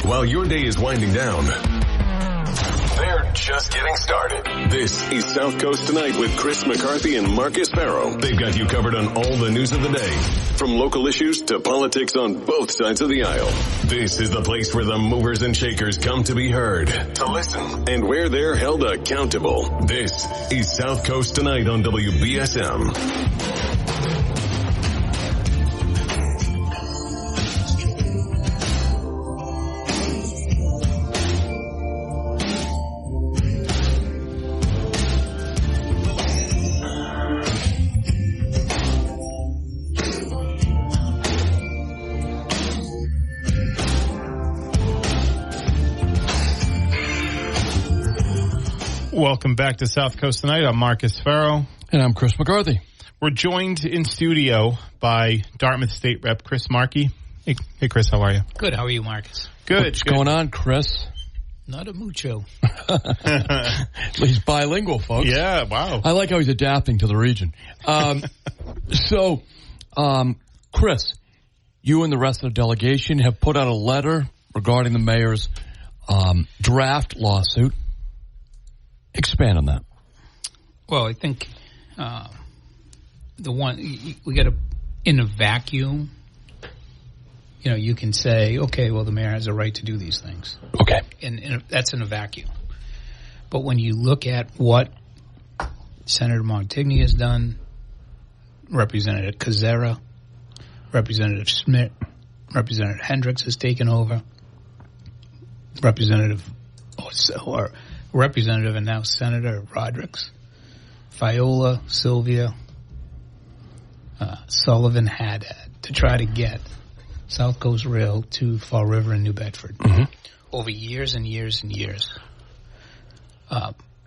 while your day is winding down. They're just getting started. This is South Coast Tonight with Chris McCarthy and Marcus Farrow. They've got you covered on all the news of the day, from local issues to politics on both sides of the aisle. This is the place where the movers and shakers come to be heard, to listen, and where they're held accountable. This is South Coast Tonight on WBSM. Welcome back to South Coast Tonight. I'm Marcus Farrow. And I'm Chris McCarthy. We're joined in studio by Dartmouth State Rep Rep Markey. Hey, Chris, how are you? Good. How are you, Marcus? Good. What's going on, Chris? Not a mucho. He's bilingual, folks. Yeah, wow. I like how he's adapting to the region. Chris, you and the rest of the delegation have put out a letter regarding the mayor's draft lawsuit. Expand on that. Well, I think we got to, in a vacuum, you can say, okay, well, the mayor has a right to do these things. Okay. And that's in a vacuum. But when you look at what Senator Montigny has done, Representative Kazera, Representative Schmidt, Representative Hendricks has taken over, Representative and now Senator Rodericks, Viola, Sylvia, Sullivan Haddad to try to get SouthCoast Rail to Fall River and New Bedford over years and years and years.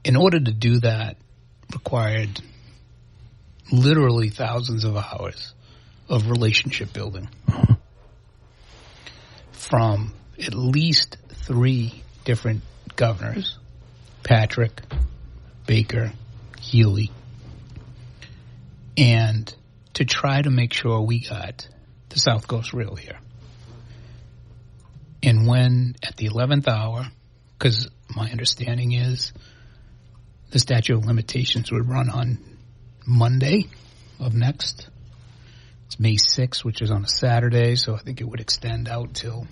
In order to do that required literally thousands of hours of relationship building from at least 3 different governors, Patrick, Baker, Healy, and to try to make sure we got the SouthCoast Rail here. And when at the 11th hour, because my understanding is the statute of limitations would run on Monday of next. It's May 6th, which is on a Saturday, so I think it would extend out till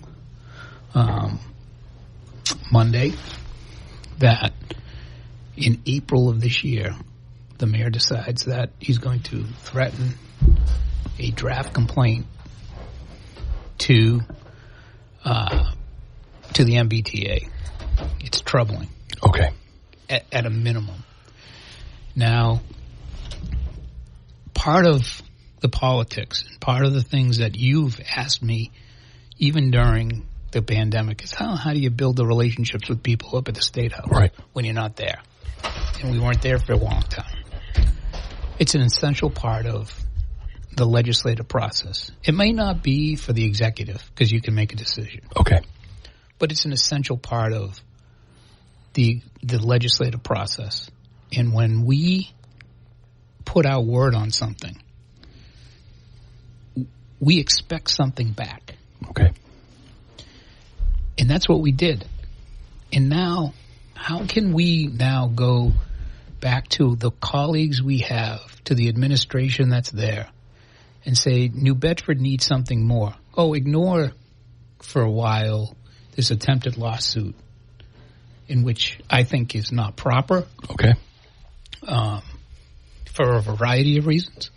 Monday. That in April of this year, the mayor decides that he's going to threaten a draft complaint to the MBTA. It's troubling. Okay. At a minimum. Now, part of the politics and part of the things that you've asked me, even during the pandemic, is how do you build the relationships with people up at the State House when you're not there? And we weren't there for a long time. It's an essential part of the legislative process. It may not be for the executive because you can make a decision. Okay. But it's an essential part of the legislative process. And when we put our word on something, we expect something back. Okay. And that's what we did. And now, how can we now go back to the colleagues we have, to the administration that's there, and say New Bedford needs something more? Oh, ignore for a while this attempted lawsuit, in which I think is not proper. Okay. For a variety of reasons.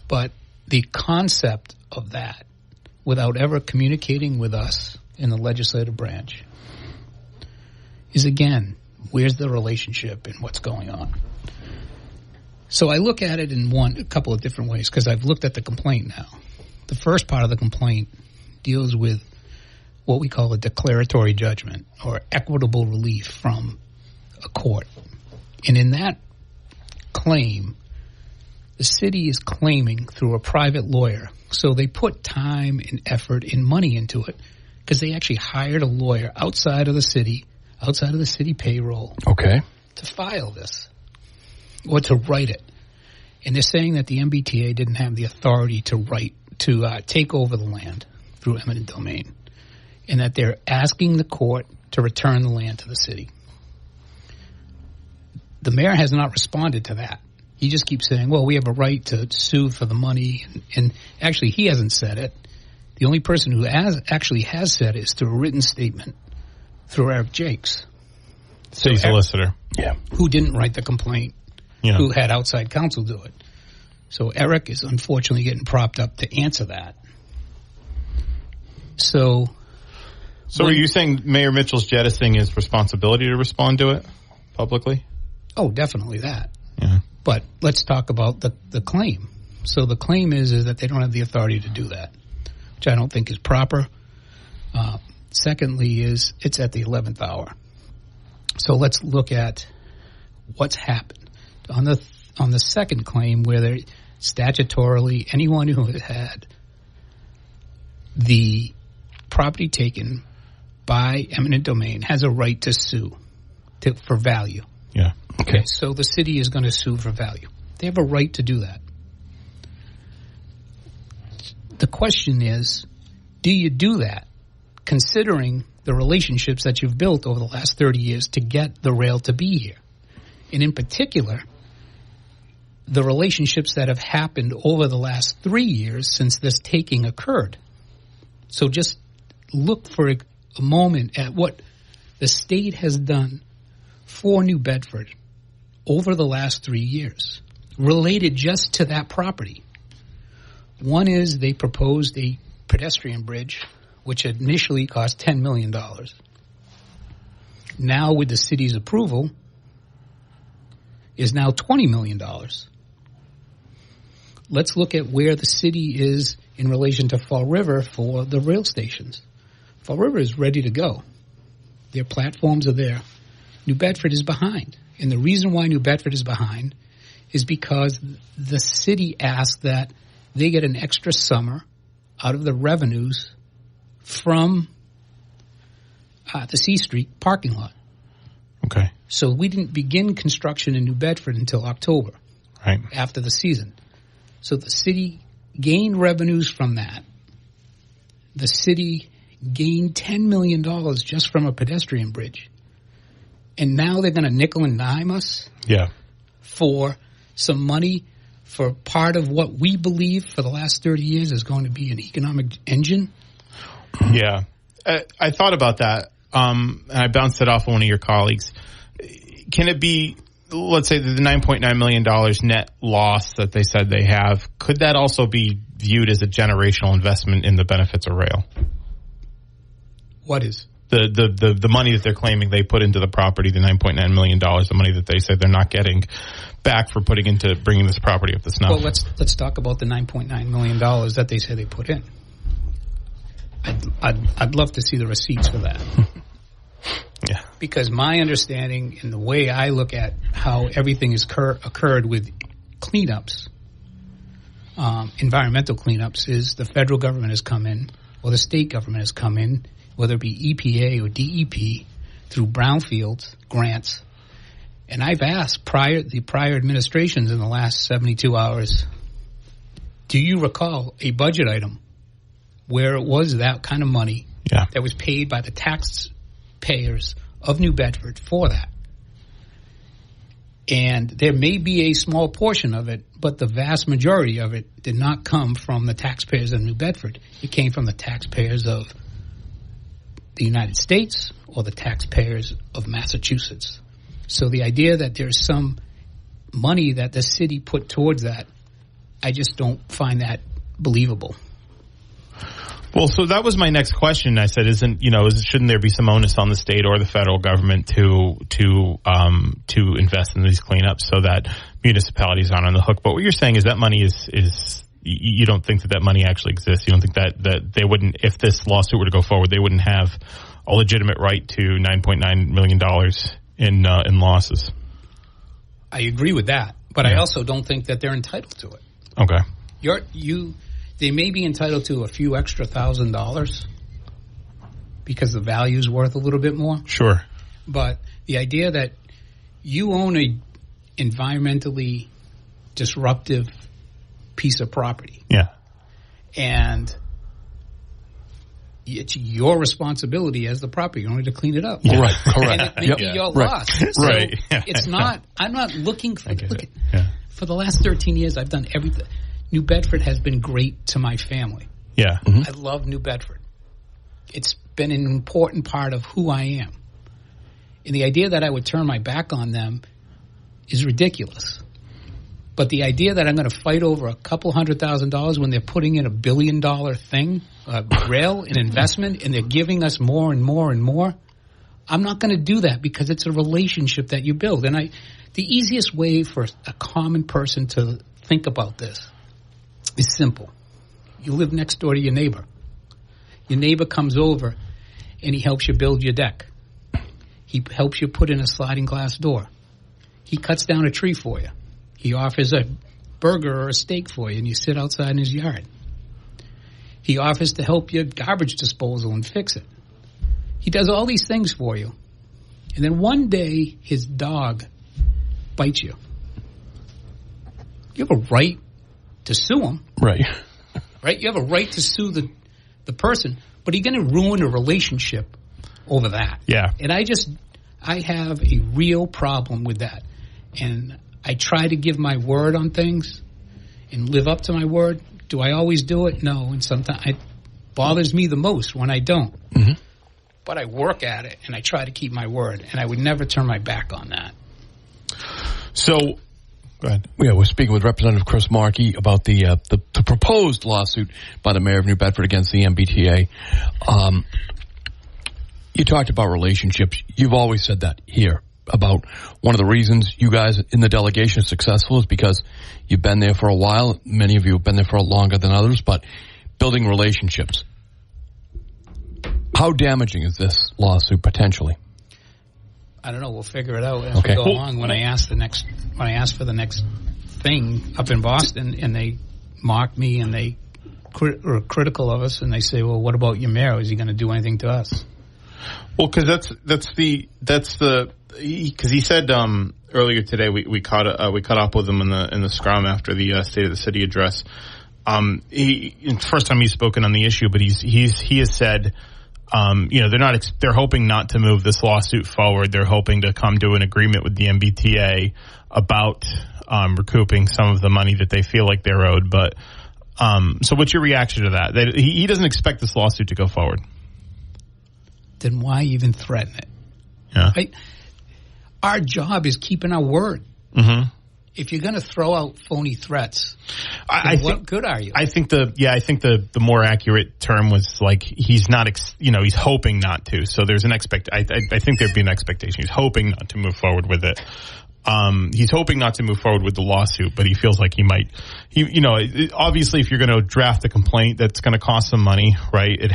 But the concept of that, without ever communicating with us in the legislative branch, is, again, where's the relationship and what's going on? So I look at it in a couple of different ways, because I've looked at the complaint now. The first part of the complaint deals with what we call a declaratory judgment or equitable relief from a court. And in that claim, the city is claiming through a private lawyer. So they put time and effort and money into it because they actually hired a lawyer outside of the city payroll, to file this or to write it. And they're saying that the MBTA didn't have the authority to take over the land through eminent domain. and that they're asking the court to return the land to the city. The mayor has not responded to that. He just keeps saying, well, we have a right to sue for the money. And actually, he hasn't said it. The only person who actually has said it is through a written statement through Eric Jakes. City solicitor. Yeah. Who didn't write the complaint, Yeah. who had outside counsel do it. So Eric is unfortunately getting propped up to answer that. So are you saying Mayor Mitchell's jettisoning his responsibility to respond to it publicly? Oh, definitely that. Yeah. But let's talk about the claim. So the claim is that they don't have the authority to do that, which I don't think is proper. Secondly is it's at the 11th hour. So let's look at what's happened. On the second claim, where they're statutorily, anyone who had the property taken by eminent domain has a right to sue for value. Yeah. Okay, so the city is going to sue for value. They have a right to do that. The question is, do you do that considering the relationships that you've built over the last 30 years to get the rail to be here? And in particular, the relationships that have happened over the last 3 years since this taking occurred. So just look for a moment at what the state has done for New Bedford over the last 3 years, related just to that property. One is they proposed a pedestrian bridge, which initially cost $10 million. Now, with the city's approval, is now $20 million. Let's look at where the city is in relation to Fall River for the rail stations. Fall River is ready to go. Their platforms are there. New Bedford is behind. And the reason why New Bedford is behind is because the city asked that they get an extra summer out of the revenues from the C Street parking lot. Okay. So we didn't begin construction in New Bedford until October, Right. after the season. So the city gained revenues from that. The city gained $10 million just from a pedestrian bridge. And now they're going to nickel and dime us Yeah. for some money for part of what we believe for the last 30 years is going to be an economic engine. Yeah. I thought about that, and I bounced it off of one of your colleagues. Can it be, let's say, the $9.9 million net loss that they said they have, could that also be viewed as a generational investment in the benefits of rail? What is? The money that they're claiming they put into the property, the $9.9 million, the money that they said they're not getting back for putting into bringing this property up to snuff. Well, let's talk about the $9.9 million that they say they put in. I'd love to see the receipts for that. Yeah. Because my understanding and the way I look at how everything has occurred with cleanups, environmental cleanups, is the federal government has come in, or the state government has come in, whether it be EPA or DEP, through brownfield grants. And I've asked the prior administrations in the last 72 hours, do you recall a budget item where it was that kind of money that was paid by the taxpayers of New Bedford for that? And there may be a small portion of it, but the vast majority of it did not come from the taxpayers of New Bedford. It came from the taxpayers of the United States or the taxpayers of Massachusetts. So the idea that there's some money that the city put towards that, I just don't find that believable. Well, so that was my next question. I said, shouldn't there be some onus on the state or the federal government to invest in these cleanups so that municipalities aren't on the hook? But what you're saying is that money is you don't think that money actually exists. You don't think that they wouldn't, if this lawsuit were to go forward, they wouldn't have a legitimate right to $9.9 million in losses. I agree with that, but I also don't think that they're entitled to it. Okay. They may be entitled to a few extra $1,000 because the value is worth a little bit more. Sure. But the idea that you own a environmentally disruptive piece of property. Yeah. And it's your responsibility as the property owner to clean it up. Yeah. Right, correct. And it may be your loss. So Right. it's not, I'm not looking for, Yeah. for the last 13 years, I've done everything. New Bedford has been great to my family. Yeah. I love New Bedford. It's been an important part of who I am. And the idea that I would turn my back on them is ridiculous. But the idea that I'm going to fight over a couple $100,000 when they're putting in $1 billion thing, rail, an investment, and they're giving us more and more and more, I'm not going to do that because it's a relationship that you build. And the easiest way for a common person to think about this is simple. You live next door to your neighbor. Your neighbor comes over and he helps you build your deck. He helps you put in a sliding glass door. He cuts down a tree for you. He offers a burger or a steak for you, and you sit outside in his yard. He offers to help you garbage disposal and fix it. He does all these things for you. And then one day, his dog bites you. You have a right to sue him. Right. Right? You have a right to sue the person, but you're going to ruin a relationship over that. Yeah. And I have a real problem with that. And I try to give my word on things and live up to my word. Do I always do it? No. And sometimes it bothers me the most when I don't. Mm-hmm. But I work at it, and I try to keep my word. And I would never turn my back on that. So, go ahead. Yeah, we're speaking with Representative Rep Markey about the proposed lawsuit by the mayor of New Bedford against the MBTA. You talked about relationships. You've always said that here. About one of the reasons you guys in the delegation are successful is because you've been there for a while. Many of you have been there for longer than others, but building relationships. How damaging is this lawsuit potentially? I don't know. We'll figure it out as we go along. When I ask for the next thing up in Boston, and they mock me and they are critical of us, and they say, "Well, what about your mayor? Is he going to do anything to us?" Well, because because he said earlier today we caught up with him in the scrum after the State of the City address. First time he's spoken on the issue, but he has said, they're hoping not to move this lawsuit forward. They're hoping to come to an agreement with the MBTA about recouping some of the money that they feel like they're owed. But so, what's your reaction to that? That he doesn't expect this lawsuit to go forward. Then why even threaten it? Yeah. Right? Our job is keeping our word. Mm-hmm. If you're going to throw out phony threats, what good are you? I think the more accurate term was like he's not, he's hoping not to. So there's an I think there'd be an expectation. He's hoping not to move forward with it. He's hoping not to move forward with the lawsuit, but he feels like he might. Obviously, if you're going to draft a complaint, that's going to cost some money, right? It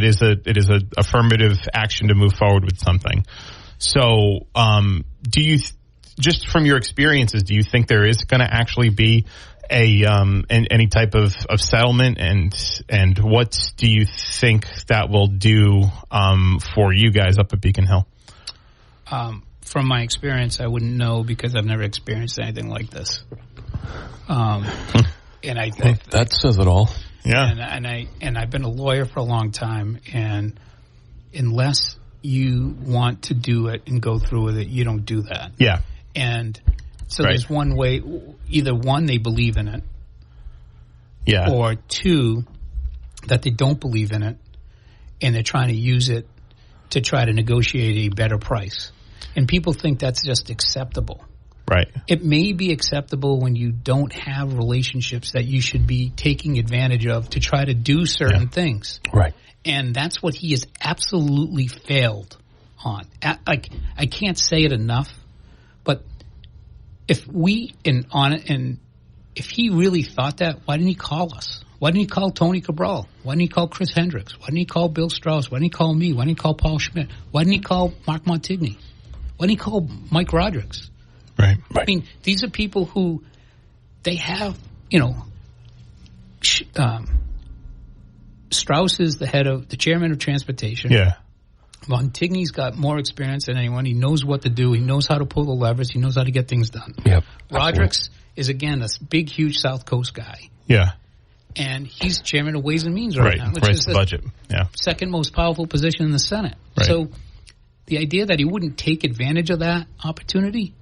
is a affirmative action to move forward with something. So, do you, just from your experiences, do you think there is going to actually be any type of settlement, and what do you think that will do for you guys up at Beacon Hill? From my experience, I wouldn't know because I've never experienced anything like this. And that says it all. Yeah. And I've been a lawyer for a long time, and unless you want to do it and go through with it, you don't do that. Yeah. And so There's one way, either one, they believe in it. Yeah. Or two, that they don't believe in it and they're trying to use it to try to negotiate a better price. And people think that's just acceptable. Right. It may be acceptable when you don't have relationships that you should be taking advantage of to try to do certain things. Right. And that's what he has absolutely failed on. I can't say it enough, but if if he really thought that, why didn't he call us? Why didn't he call Tony Cabral? Why didn't he call Chris Hendricks? Why didn't he call Bill Strauss? Why didn't he call me? Why didn't he call Paul Schmidt? Why didn't he call Mark Montigny? Why didn't he call Mike Rodrigues? Right. I mean, these are people who they have, Strauss is the chairman of transportation. Yeah. Montigny's got more experience than anyone. He knows what to do. He knows how to pull the levers. He knows how to get things done. Yep. Rodrigues is, again, a big, huge South Coast guy. Yeah. and he's chairman of Ways and Means right now, which is the budget. Yeah, second most powerful position in the Senate. Right. So the idea that he wouldn't take advantage of that opportunity,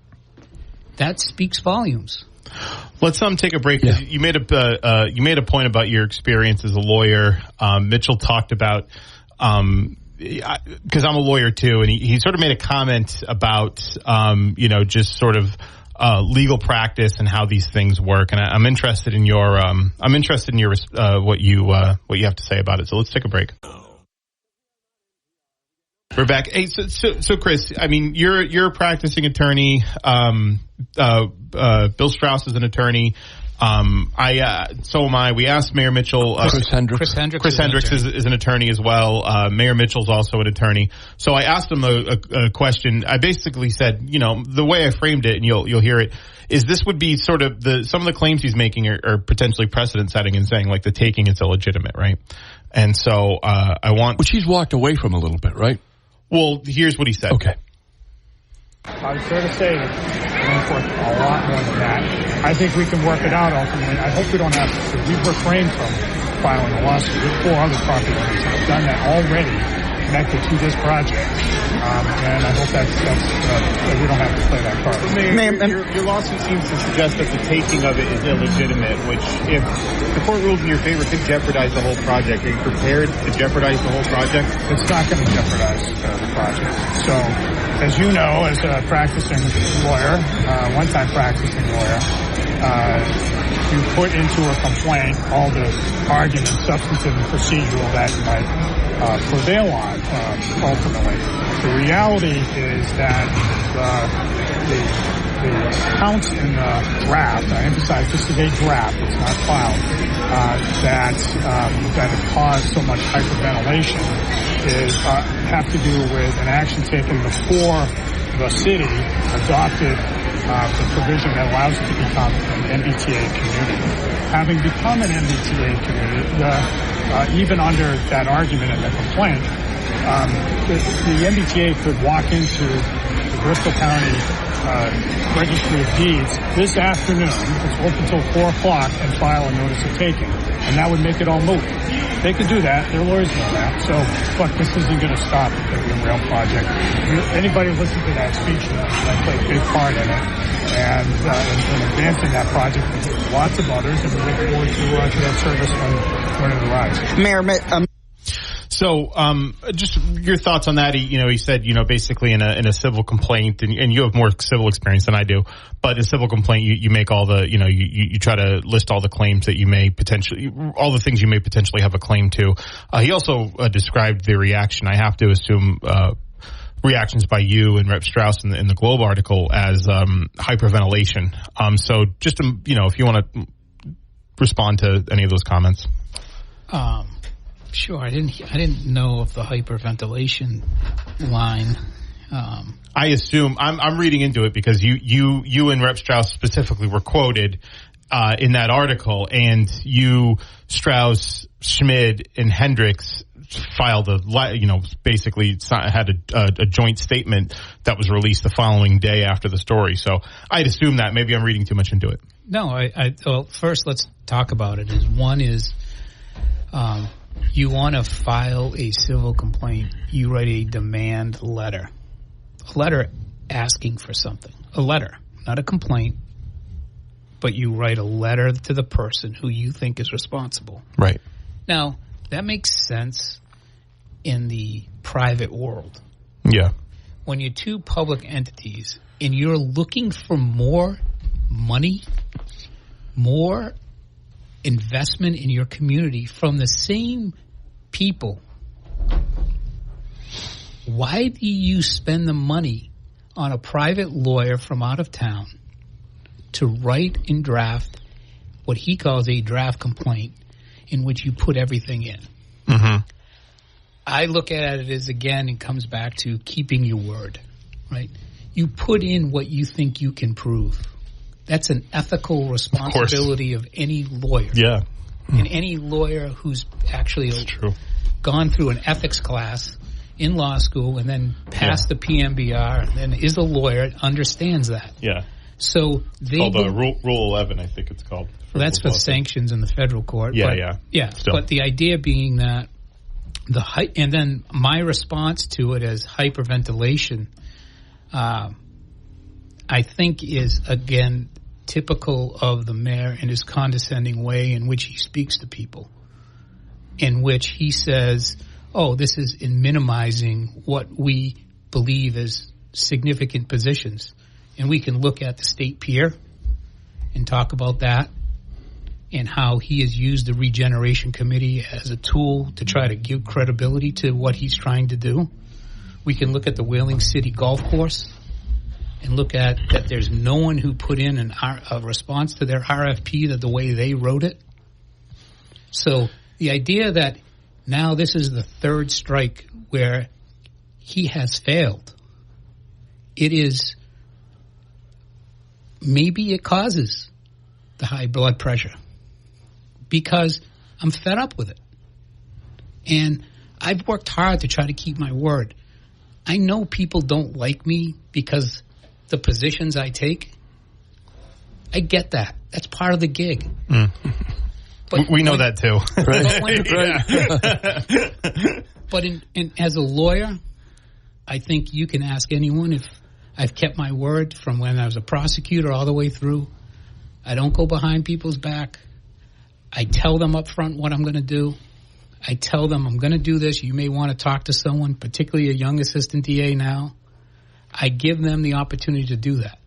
that speaks volumes. Let's take a break. Yeah. You made a point about your experience as a lawyer. Mitchell talked about because I'm a lawyer too, and he sort of made a comment about just sort of legal practice and how these things work. And I'm interested in your what you have to say about it. So let's take a break. We're back. Hey, so Chris, I mean, you're a practicing attorney. Bill Strauss is an attorney. So am I. We asked Mayor Mitchell. Chris Hendricks is an attorney as well. Mayor Mitchell's also an attorney. So I asked him a question. I basically said, the way I framed it, and you'll hear it, is this would be sort of some of the claims he's making are potentially precedent setting and saying like the taking is illegitimate, right? And so which he's walked away from a little bit, right? Well, here's what he said. Okay. I was fair to say that it's worth a lot more than that. I think we can work it out ultimately. I hope we don't have to. We've refrained from filing a lawsuit. There's 4 other property owners that have done that already connected to this project. And I hope that we don't have to play that card. Your lawsuit seems to suggest that the taking of it is illegitimate, which if the court rules in your favor could jeopardize the whole project. Are you prepared to jeopardize the whole project? It's not going to jeopardize the project. So, as you know, as a practicing lawyer, one-time practicing lawyer, you put into a complaint all the arguments, substantive and procedural, that you might prevail on ultimately. The reality is that the counts in the draft, I emphasize this is a draft, it's not filed, that have caused so much hyperventilation have to do with an action taken before the city adopted the provision that allows it to become an MBTA community. Having become an MBTA community, even under that argument in the complaint, the MBTA could walk into the Bristol County Registry of Deeds this afternoon, it's open until 4 o'clock, and file a notice of taking. And that would make it all moot. They could do that. Their lawyers know that. So, look, this isn't going to stop the rail project. Anybody listen to that speech, I played a big part in it. And in advancing that project, with lots of others, and we look forward to that service when it arrives. Mayor, So, just your thoughts on that. He said, basically in a civil complaint, and you have more civil experience than I do, but in a civil complaint, you make all the, you try to list all the claims that you may potentially, all the things you may potentially have a claim to. He also described the reaction, I have to assume, reactions by you and Rep Strauss in the Globe article as hyperventilation. So just, if you want to respond to any of those comments. Sure, I didn't know of the hyperventilation line. I assume I'm reading into it because you and Rep Strauss specifically were quoted in that article, and you, Strauss, Schmid, and Hendricks filed basically had a joint statement that was released the following day after the story. So I'd assume that. Maybe I'm reading too much into it. No, well, first let's talk about it. One is you want to file a civil complaint, you write a demand letter. A letter asking for something. A letter, not a complaint, but you write a letter to the person who you think is responsible. Right. Now, that makes sense in the private world. Yeah. When you're 2 public entities and you're looking for more money, more investment in your community from the same people, why do you spend the money on a private lawyer from out of town to write and draft what he calls a draft complaint in which you put everything in? Mm-hmm. I look at it as, again, it comes back to keeping your word, right? You put in what you think you can prove. That's an ethical responsibility of any lawyer. Yeah. And any lawyer who's actually gone through an ethics class in law school and then passed the PMBR and then is a lawyer understands that. Yeah. So they called Rule 11, I think it's called. Well, that's for sanctions in the federal court. Yeah. Still. But the idea being that and then my response to it as hyperventilation, I think is again typical of the mayor in his condescending way in which he speaks to people, in which he says, "Oh, this is in minimizing what we believe is significant positions," and we can look at the state pier and talk about that, and how he has used the Regeneration Committee as a tool to try to give credibility to what he's trying to do. We can look at the Whaling City Golf Course and look at that there's no one who put in a response to their RFP that the way they wrote it. So the idea that now this is the third strike where he has failed, maybe it causes the high blood pressure, because I'm fed up with it. And I've worked hard to try to keep my word. I know people don't like me because the positions I take. I get that. That's part of the gig. Mm. But we know that too. But as a lawyer, I think you can ask anyone if I've kept my word from when I was a prosecutor all the way through. I don't go behind people's back. I tell them up front what I'm going to do. I tell them I'm going to do this. You may want to talk to someone, particularly a young assistant DA now. I give them the opportunity to do that.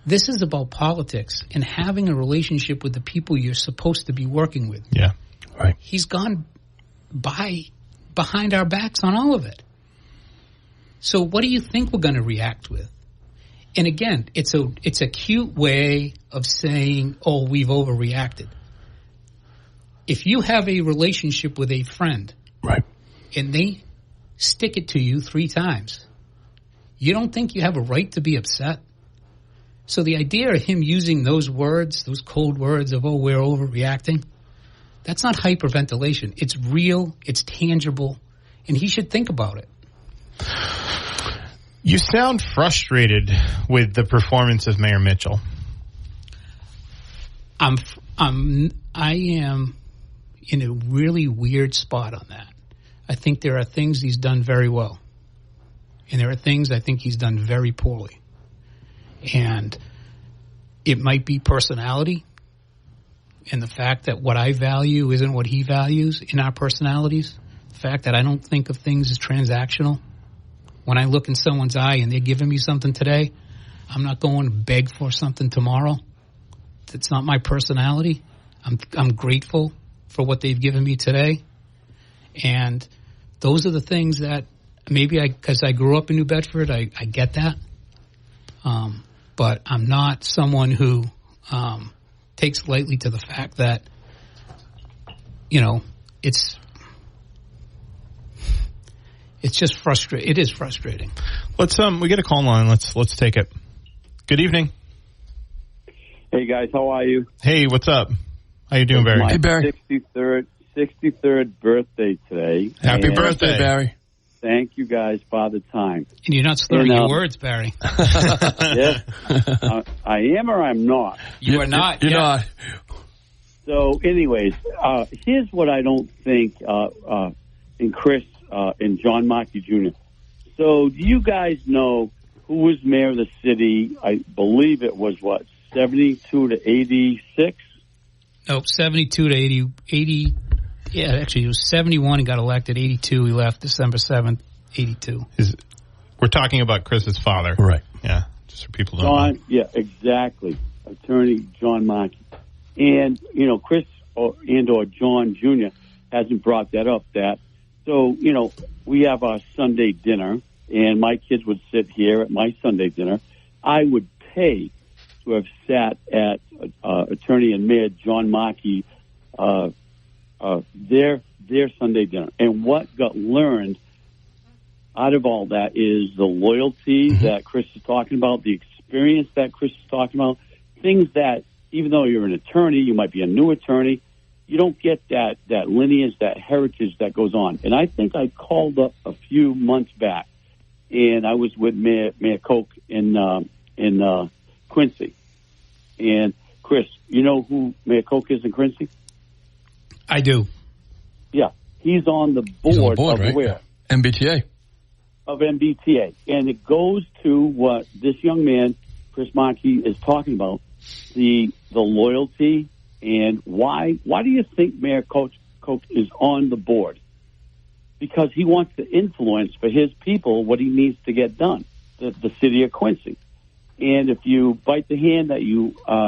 This is about politics and having a relationship with the people you're supposed to be working with. Yeah, right. He's gone behind our backs on all of it. So what do you think we're going to react with? And again, it's a cute way of saying, "Oh, we've overreacted." If you have a relationship with a friend, right, and they stick it to you 3 times, you don't think you have a right to be upset? So the idea of him using those words, those cold words of, "Oh, we're overreacting," that's not hyperventilation. It's real, it's tangible, and he should think about it. You sound frustrated with the performance of Mayor Mitchell. I am in a really weird spot on that. I think there are things he's done very well, and there are things I think he's done very poorly. And it might be personality, and the fact that what I value isn't what he values in our personalities. The fact that I don't think of things as transactional. When I look in someone's eye and they're giving me something today, I'm not going to beg for something tomorrow. It's not my personality. I'm grateful for what they've given me today. And those are the things that maybe because I grew up in New Bedford, I get that. But I'm not someone who takes lightly to the fact that, it's just frustrating. It is frustrating. Let's we get a call line. Let's take it. Good evening. Hey guys, how are you? Hey, what's up? How you doing, Barry? Hey, Barry. 63rd birthday today. Happy birthday, Barry. Thank you guys, Father Time. And you're not slurring your words, Barry. Yes, I am or I'm not. You are not. You're not. So, anyways, here's what I don't think in Chris and Jon Mitchell Jr. So, do you guys know who was mayor of the city? I believe it was, 72 to 86? Nope, 72 to 80. Yeah, actually, he was 71 and got elected. 82, he left December 7th, 82. We're talking about Chris's father. Right. Yeah, just for people to know. Yeah, exactly. Attorney Jon Mitchell. And, Chris or John Jr. hasn't brought that up. So, we have our Sunday dinner, and my kids would sit here at my Sunday dinner. I would pay to have sat at Attorney and Mayor Jon Mitchell their Sunday dinner. And what got learned out of all that is the loyalty that Chris is talking about, the experience that Chris is talking about, things that even though you're an attorney, you might be a new attorney, you don't get that lineage, that heritage that goes on. And I think I called up a few months back, and I was with Mayor Koch in Quincy. And, Chris, you know who Mayor Koch is in Quincy? I do. Yeah. He's on the board, of right? where? MBTA. Of MBTA. And it goes to what this young man, Chris Markey, is talking about, the loyalty, and why do you think Mayor Koch is on the board? Because he wants to influence for his people what he needs to get done, the city of Quincy. And if you bite the hand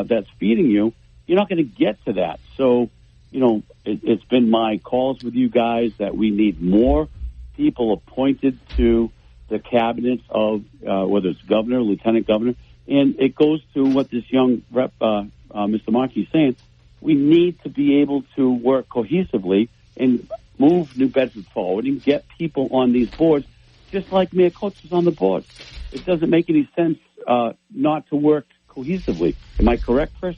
that's feeding you, you're not going to get to that. So, it's been my calls with you guys that we need more people appointed to the cabinets of whether it's governor, lieutenant governor. And it goes to what this young rep, Mr. Markey, is saying. We need to be able to work cohesively and move New Bedford forward and get people on these boards, just like Mayor Koch is on the board. It doesn't make any sense not to work cohesively. Am I correct, Chris?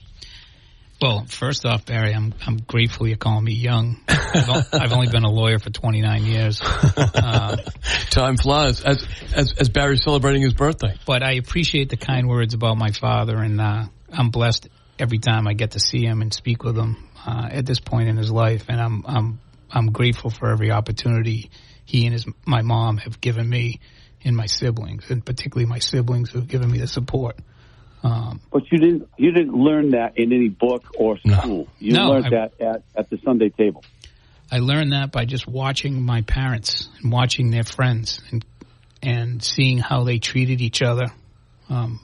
Well, first off, Barry, I'm grateful you're calling me young. I've only been a lawyer for 29 years. Time flies as Barry's celebrating his birthday. But I appreciate the kind words about my father, and I'm blessed every time I get to see him and speak with him at this point in his life. And I'm grateful for every opportunity he and my mom have given me and my siblings, and particularly my siblings who have given me the support. But you didn't learn that in any book or school. You learned that at the Sunday table. I learned that by just watching my parents and watching their friends and seeing how they treated each other.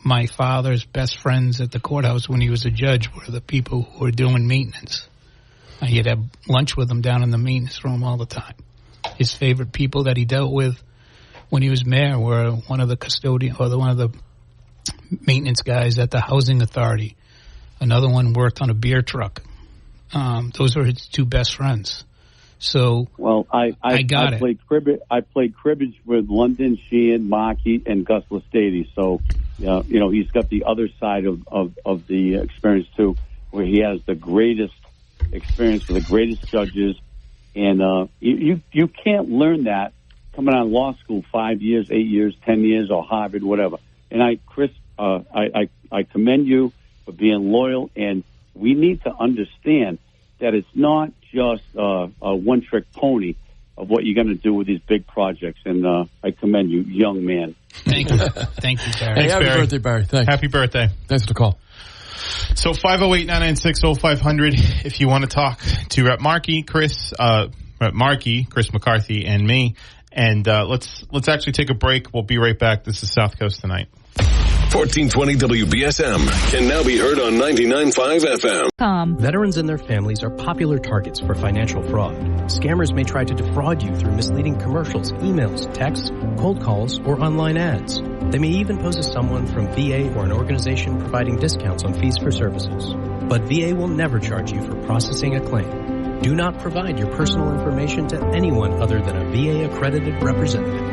My father's best friends at the courthouse when he was a judge were the people who were doing maintenance. He'd have lunch with them down in the maintenance room all the time. His favorite people that he dealt with when he was mayor were one of the custodian or one of the maintenance guys at the housing authority. Another one worked on a beer truck. Those were his two best friends. So, well, I played cribbage. I played cribbage with London, Sheehan, Markey, and Gus Lestady. So, he's got the other side of the experience too, where he has the greatest experience with the greatest judges, and you can't learn that coming out of law school 5 years, 8 years, 10 years, or Harvard, whatever. And Chris, I commend you for being loyal, and we need to understand that it's not just a one-trick pony of what you're going to do with these big projects. And I commend you, young man. Thank you. Thank you, Barry. Hey, happy birthday, Barry. Thanks. Happy birthday. Thanks for the call. So 508-996-0500 if you want to talk to Rep Markey, Chris McCarthy, and me. And let's actually take a break. We'll be right back. This is South Coast Tonight. 1420 WBSM can now be heard on 99.5 FM. Veterans and their families are popular targets for financial fraud. Scammers may try to defraud you through misleading commercials, emails, texts, cold calls, or online ads. They may even pose as someone from VA or an organization providing discounts on fees for services. But VA will never charge you for processing a claim. Do not provide your personal information to anyone other than a VA-accredited representative.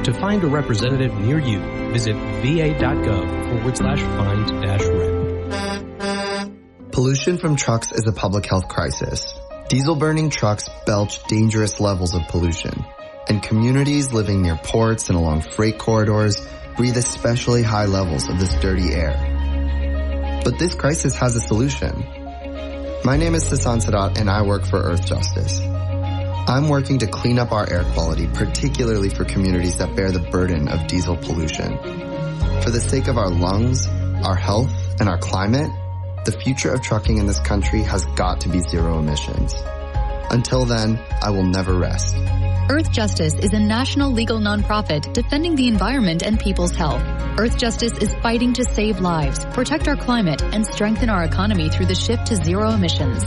To find a representative near you, visit va.gov/find-rep. Pollution from trucks is a public health crisis. Diesel-burning trucks belch dangerous levels of pollution, and communities living near ports and along freight corridors breathe especially high levels of this dirty air. But this crisis has a solution. My name is Sasan Sadat, and I work for Earth Justice. I'm working to clean up our air quality, particularly for communities that bear the burden of diesel pollution. For the sake of our lungs, our health, and our climate, the future of trucking in this country has got to be zero emissions. Until then, I will never rest. Earth Justice is a national legal nonprofit defending the environment and people's health. Earth Justice is fighting to save lives, protect our climate, and strengthen our economy through the shift to zero emissions.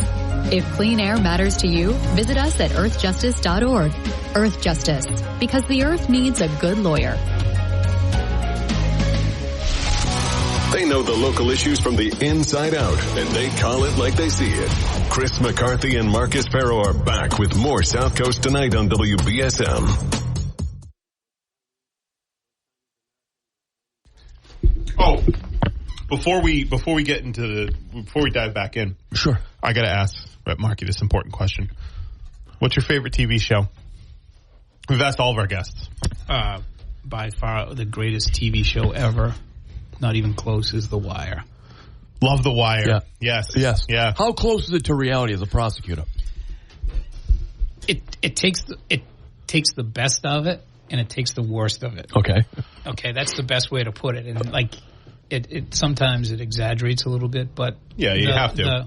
If clean air matters to you, visit us at earthjustice.org. Earth Justice, because the earth needs a good lawyer. They know the local issues from the inside out, and they call it like they see it. Chris McCarthy and Marcus Farrow are back with more South Coast Tonight on WBSM. Oh, before we dive back in, sure, I got to ask Rep Markey this important question. What's your favorite TV show? We've asked all of our guests. By far the greatest TV show ever, not even close, is The Wire. Love The Wire. Yeah. Yes. Yeah. How close is it to reality as a prosecutor? It takes the best of it and it takes the worst of it. Okay, that's the best way to put it. And like, it sometimes it exaggerates a little bit, but you have to.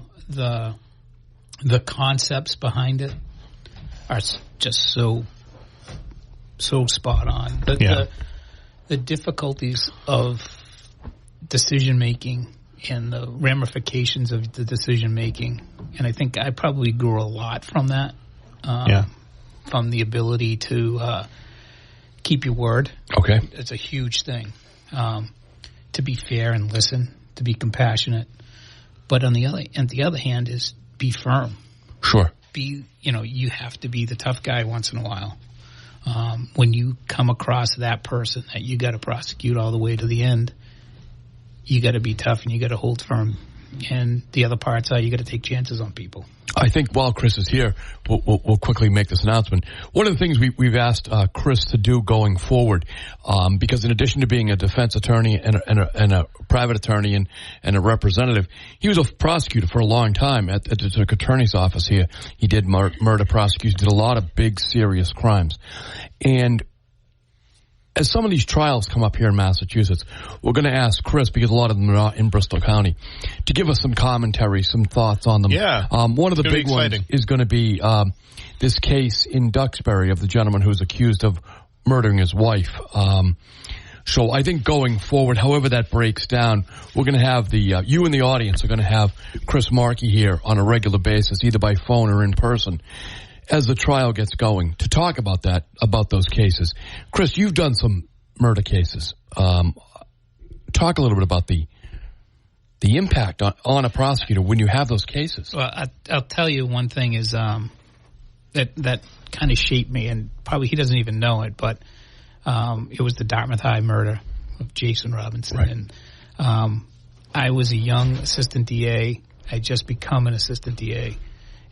The concepts behind it are just so spot on. The difficulties of decision making and the ramifications of the decision making, and I think I probably grew a lot from that. From the ability to keep your word. Okay, it's a huge thing. To be fair and listen, to be compassionate, but on the other hand is be firm. Sure. You have to be the tough guy once in a while. When you come across that person that you got to prosecute all the way to the end, you got to be tough and you got to hold firm. And the other parts are you got to take chances on people. I think while Chris is here, we'll quickly make this announcement. One of the things we've asked Chris to do going forward, because in addition to being a defense attorney and a private attorney and a representative, he was a prosecutor for a long time at the district attorney's office here. He did murder prosecutions, did a lot of big, serious crimes. And as some of these trials come up here in Massachusetts, we're going to ask Chris, because a lot of them are in Bristol County, to give us some commentary, some thoughts on them. Yeah. One of the big ones is going to be this case in Duxbury of the gentleman who's accused of murdering his wife. So I think going forward, however that breaks down, we're going to have you and the audience are going to have Rep Markey here on a regular basis, either by phone or in person, as the trial gets going, to talk about those cases. Chris, you've done some murder cases. Talk a little bit about the impact on a prosecutor when you have those cases. Well, I'll tell you one thing is that kind of shaped me, and probably he doesn't even know it, but it was the Dartmouth High murder of Jason Robinson. Right. And I was a young assistant DA. I had just become an assistant DA.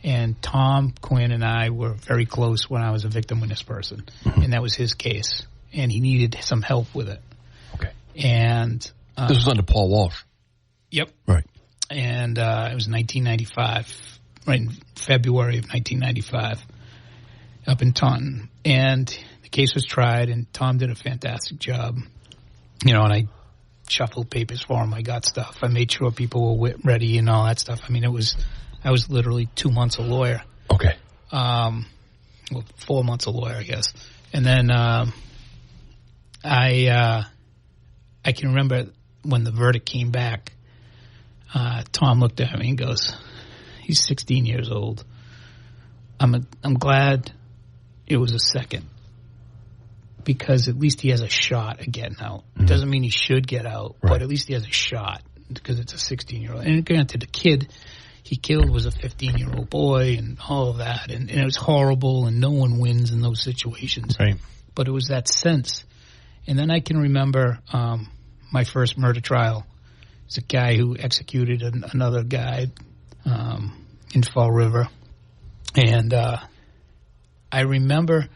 And Tom Quinn and I were very close when I was a victim witness person. Mm-hmm. And that was his case. And he needed some help with it. Okay. And this was under Paul Walsh. Yep. Right. And it was 1995, right in February of 1995, up in Taunton. And the case was tried, and Tom did a fantastic job. And I shuffled papers for him. I got stuff. I made sure people were ready and all that stuff. I mean, I was literally 2 months a lawyer. Okay. 4 months a lawyer, I guess. And then I can remember when the verdict came back, Tom looked at me and goes, "He's 16 years old. I'm glad it was a second, because at least he has a shot at getting out. Mm-hmm. Doesn't mean he should get out, right, but at least he has a shot, because it's a 16-year-old. And granted, the kid he killed was a 15-year-old boy and all of that. And it was horrible, and no one wins in those situations. Right. But it was that sense. And then I can remember my first murder trial. It's a guy who executed another guy in Fall River. And I remember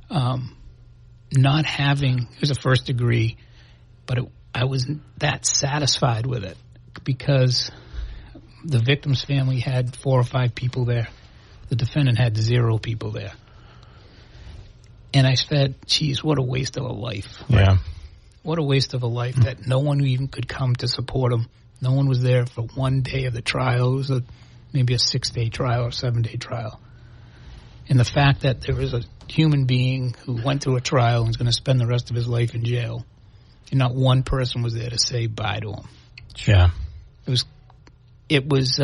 not having, it was a first degree, but I wasn't that satisfied with it, because the victim's family had 4 or 5 people there. The defendant had 0 people there. And I said, geez, what a waste of a life. Yeah. What a waste of a life that no one even could come to support him. No one was there for one day of the trial. It was maybe a 6-day trial or 7-day trial. And the fact that there was a human being who went through a trial and is going to spend the rest of his life in jail, and not one person was there to say bye to him. Yeah. It was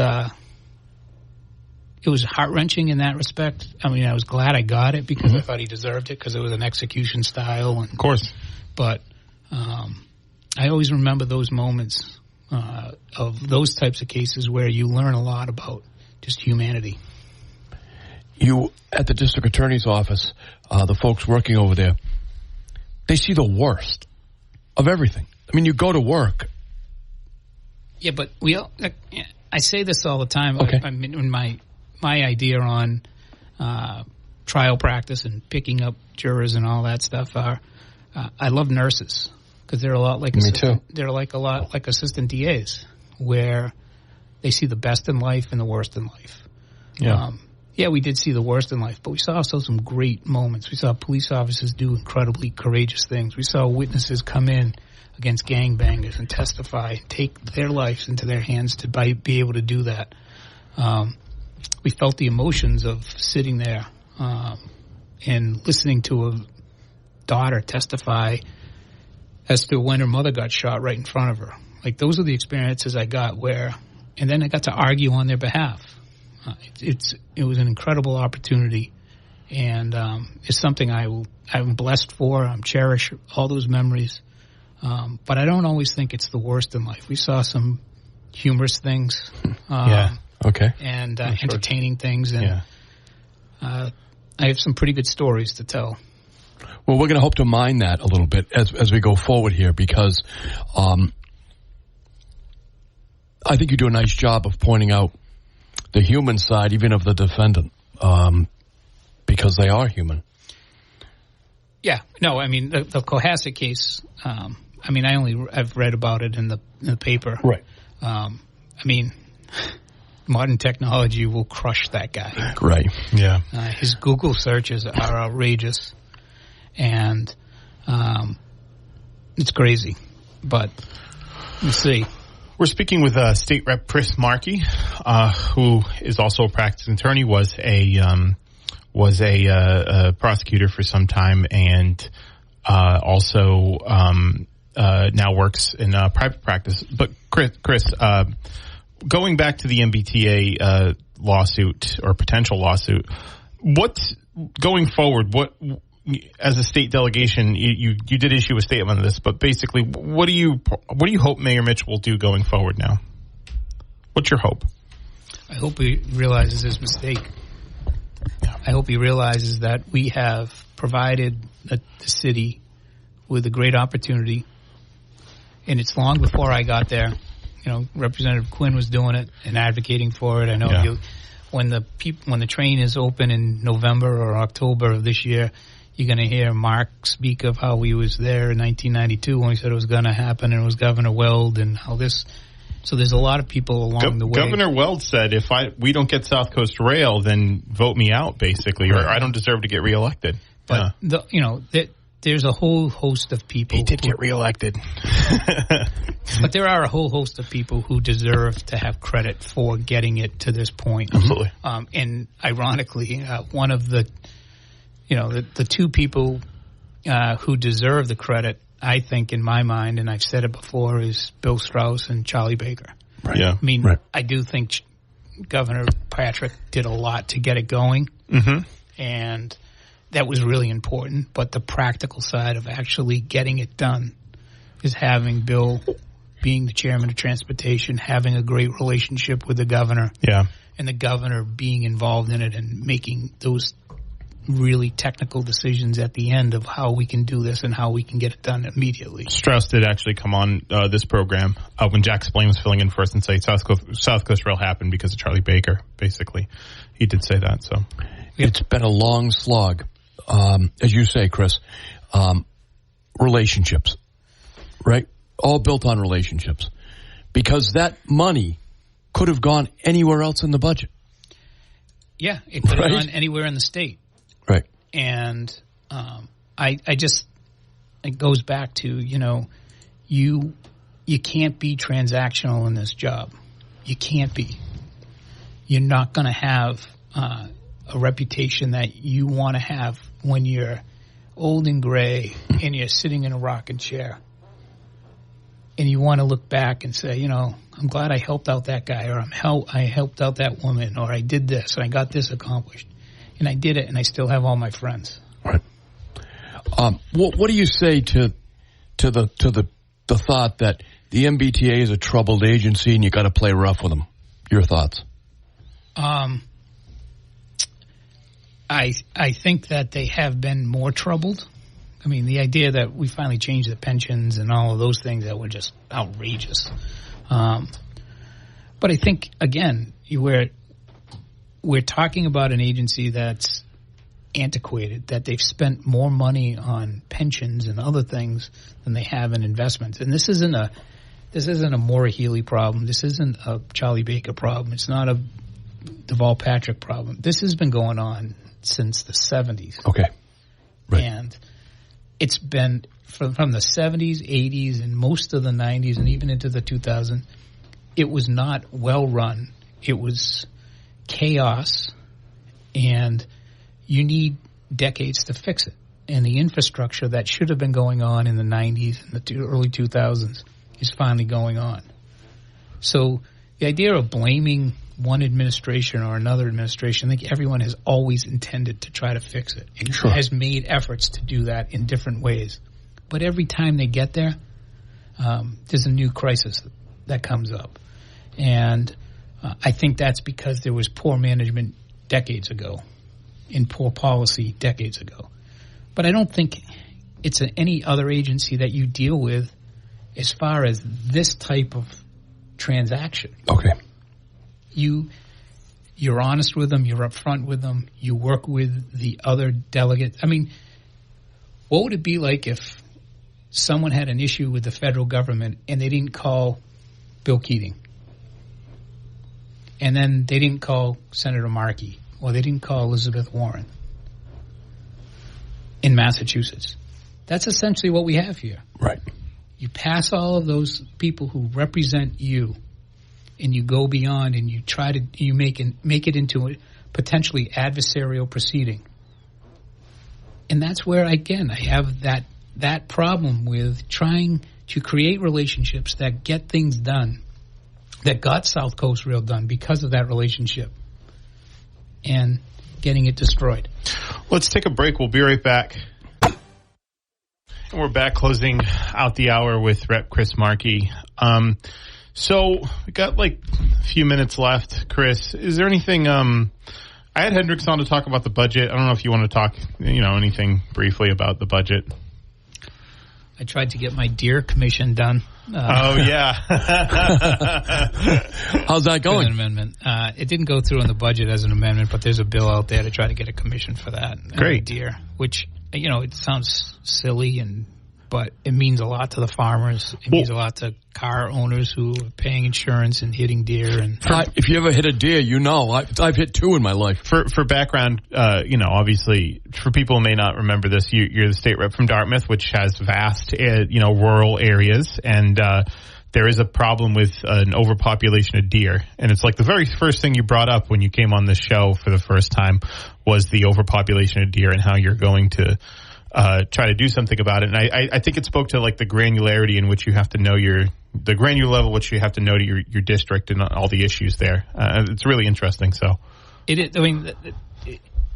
heart-wrenching in that respect. I mean, I was glad I got it, because I thought he deserved it, because it was an execution style. And, of course. But I always remember those moments of those types of cases where you learn a lot about just humanity. You, at the district attorney's office, the folks working over there, they see the worst of everything. I mean, you go to work. Yeah, but I say this all the time. Okay. I mean, my idea on trial practice and picking up jurors and all that stuff are, I love nurses. because they're a lot like they're like a lot like assistant DAs, where they see the best in life and the worst in life. Yeah, we did see the worst in life, but we saw also some great moments. We saw police officers do incredibly courageous things. We saw witnesses come in against gangbangers and testify, take their lives into their hands to be able to do that. We felt the emotions of sitting there and listening to a daughter testify as to when her mother got shot right in front of her. Like, those are the experiences I got and then I got to argue on their behalf. It was an incredible opportunity, and it's something I'm blessed for. I'm cherish all those memories, but I don't always think it's the worst in life. We saw some humorous things, and entertaining things, and I have some pretty good stories to tell. Well, we're going to hope to mine that a little bit as we go forward here, because I think you do a nice job of pointing out the human side, even of the defendant, because they are human. Yeah, no, I mean the Cohasset case. I've read about it in the paper. Right. I mean, modern technology will crush that guy. Right. Yeah. His Google searches are outrageous, and it's crazy. But let's see. We're speaking with State Rep Rep Markey, who is also a practicing attorney, was a prosecutor for some time, and also now works in private practice. But Chris, going back to the MBTA lawsuit or potential lawsuit, what's going forward? What, as a state delegation, you did issue a statement on this, but basically, what do you hope Mayor Mitchell will do going forward now? What's your hope? I hope he realizes his mistake. I hope he realizes that we have provided the city with a great opportunity, and it's long before I got there. You know, Representative Quinn was doing it and advocating for it. I know when the train is open in November or October of this year, you're going to hear Mark speak of how he was there in 1992 when he said it was going to happen, and it was Governor Weld and how this. So there's a lot of people along the way. Governor Weld said, if we don't get SouthCoast Rail, then vote me out, basically, or I don't deserve to get reelected. But there's a whole host of people. He did get reelected. But there are a whole host of people who deserve to have credit for getting it to this point. Absolutely. And ironically, one of the two people who deserve the credit, I think, in my mind, and I've said it before, is Bill Strauss and Charlie Baker. Right. Yeah. I mean, I do think Governor Patrick did a lot to get it going, and that was really important. But the practical side of actually getting it done is having Bill being the chairman of transportation, having a great relationship with the governor, and the governor being involved in it and making those really technical decisions at the end of how we can do this and how we can get it done immediately. Strauss did actually come on this program when Jack Splain was filling in for us and say SouthCoast Rail happened because of Charlie Baker, basically. He did say that. So it's been a long slog. As you say, Chris, relationships, right? All built on relationships. Because that money could have gone anywhere else in the budget. Yeah, it could have gone anywhere in the state. Right. And it goes back to, you can't be transactional in this job. You can't be. You're not going to have a reputation that you want to have when you're old and gray and you're sitting in a rocking chair. And you want to look back and say, I'm glad I helped out that guy, or I helped out that woman, or I did this and I got this accomplished. And I did it, and I still have all my friends. Right. What do you say to the thought that the MBTA is a troubled agency and you got to play rough with them? Your thoughts? I think that they have been more troubled. I mean, the idea that we finally changed the pensions and all of those things that were just outrageous. But I think, again, we're talking about an agency that's antiquated, that they've spent more money on pensions and other things than they have in investments. And this isn't a Maura Healey problem. This isn't a Charlie Baker problem. It's not a Deval Patrick problem. This has been going on since the 70s. Okay. Right. And it's been from the 70s, 80s, and most of the 90s, and even into the 2000s. It was not well run. It was chaos, and you need decades to fix it. And the infrastructure that should have been going on in the 90s and the early 2000s is finally going on. So the idea of blaming one administration or another administration, I think everyone has always intended to try to fix it and has made efforts to do that in different ways. But every time they get there, there's a new crisis that comes up. And I think that's because there was poor management decades ago and poor policy decades ago. But I don't think it's any other agency that you deal with as far as this type of transaction. Okay. You're honest with them. You're upfront with them. You work with the other delegates. I mean, what would it be like if someone had an issue with the federal government and they didn't call Bill Keating? And then they didn't call Senator Markey, or they didn't call Elizabeth Warren in Massachusetts. That's essentially what we have here. Right. You pass all of those people who represent you, and you go beyond, and you try to make it into a potentially adversarial proceeding. And that's where, again, I have that problem with trying to create relationships that get things done, that got SouthCoast Rail done because of that relationship, and getting it destroyed. Let's take a break. We'll be right back. And we're back closing out the hour with Rep Chris Markey. So we got like a few minutes left. Chris, is there anything, I had Hendricks on to talk about the budget. I don't know if you want to talk, anything briefly about the budget. I tried to get my deer commission done. Oh, yeah. How's that going? An amendment. It didn't go through in the budget as an amendment, but there's a bill out there to try to get a commission for that. Great. Deer, which, it sounds silly, but it means a lot to the farmers. It means a lot to car owners who are paying insurance and hitting deer. And if you ever hit a deer, I've hit 2 in my life. For background, obviously, for people who may not remember this, you're the state rep from Dartmouth, which has vast, rural areas, and there is a problem with an overpopulation of deer. And it's like the very first thing you brought up when you came on this show for the first time was the overpopulation of deer and how you're going to try to do something about it. And I think it spoke to like the granularity in which you have to know the granular level which you have to know to your district and all the issues there. It's really interesting. So it is. I mean,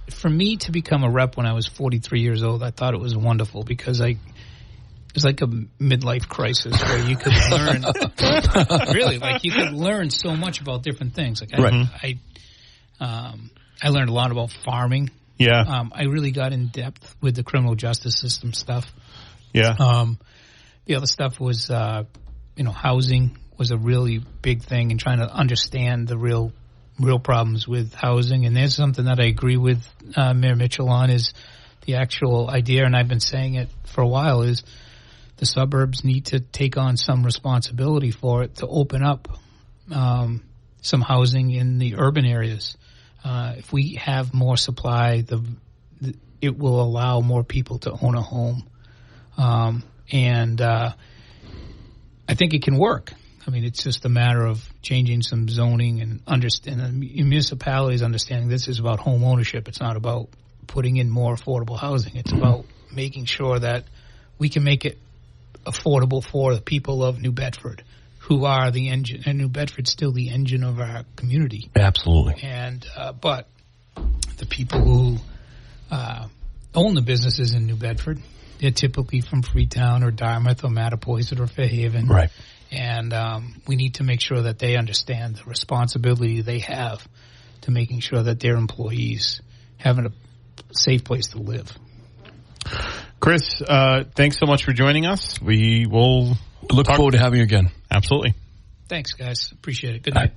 for me to become a rep when I was 43 years old, I thought it was wonderful because it was like a midlife crisis where you could learn really, like you could learn so much about different things. Like I learned a lot about farming. Yeah. I really got in depth with the criminal justice system stuff. Yeah. The other stuff was, housing was a really big thing, and trying to understand the real problems with housing. And there's something that I agree with Mayor Mitchell on is the actual idea, and I've been saying it for a while, is the suburbs need to take on some responsibility for it to open up some housing in the urban areas. If we have more supply, it will allow more people to own a home. And I think it can work. I mean, it's just a matter of changing some zoning and municipalities understanding this is about home ownership. It's not about putting in more affordable housing. It's about making sure that we can make it affordable for the people of New Bedford, who are the engine, and New Bedford's still the engine of our community. Absolutely. And but the people who own the businesses in New Bedford, they're typically from Freetown or Dartmouth or Mattapoisett or Fairhaven. Right. And we need to make sure that they understand the responsibility they have to making sure that their employees have a safe place to live. Chris, thanks so much for joining us. We will look forward to having you again. Absolutely. Thanks, guys. Appreciate it. Good night.